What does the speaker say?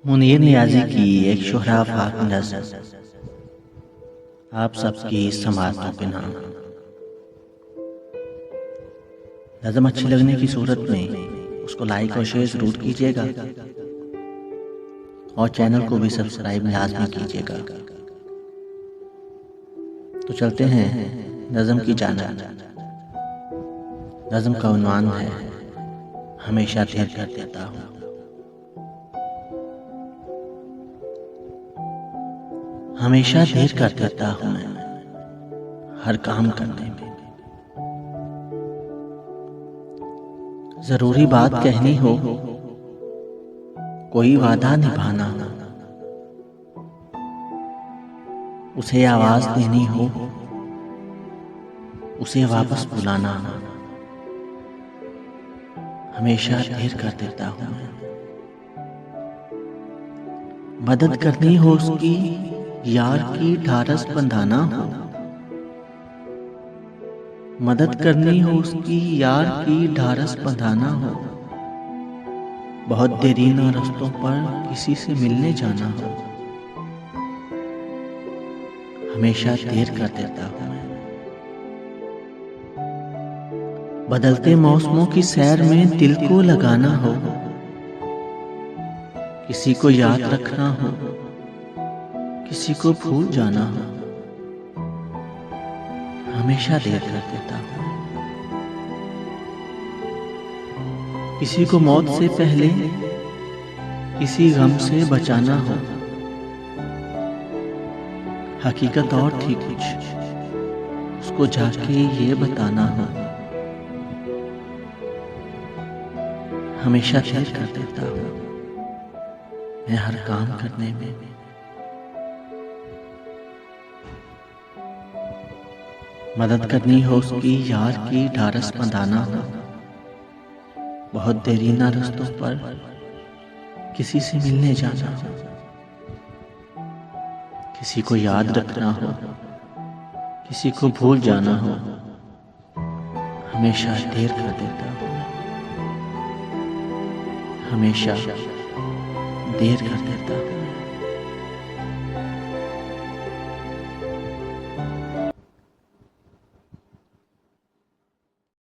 मुनीर नियाज़ी की एक शुहराफाक नज़्म आप सबकी समातों पे नाम। नज़्म अच्छी लगने की सूरत में उसको लाइक और शेयर ज़रूर कीजिएगा और चैनल को भी सब्सक्राइब लाज़मी कीजिएगा। तो चलते हैं नज़्म की जानिब। नज़्म का उन्वान है हमेशा देर कर देता हूँ। हमेशा देर कर देता हूँ मैं हर काम करने में। जरूरी बात कहनी हो, कोई वादा निभाना हो, उसे आवाज देनी हो, उसे वापस बुलाना हो, हमेशा देर कर देता हूँ मैं। मदद करनी हो उसकी, यार की ढारस बंधाना हो, मदद करनी हो उसकी, यार की ढारस बंधाना हो, बहुत देरीना रास्तों पर किसी से मिलने जाना हो, हमेशा देर कर देता हूँ मैं। बदलते मौसमों की सैर में दिल को लगाना हो, किसी को याद रखना हो, किसी को भूल जाना हो, हमेशा देर कर देता हूँ। किसी को मौत से पहले किसी गम से बचाना हो, हकीकत और थी कुछ, उसको जाके ये बताना हो, हमेशा देर कर देता हूँ मैं हर काम करने में। मदद करनी हो उसकी, यार की ढारस बंधाना हो, बहुत देरीना रास्तों पर किसी से मिलने जाना हो, किसी को याद रखना हो, किसी को भूल जाना हो, हमेशा देर कर देता हूँ, हमेशा देर कर देता हूँ।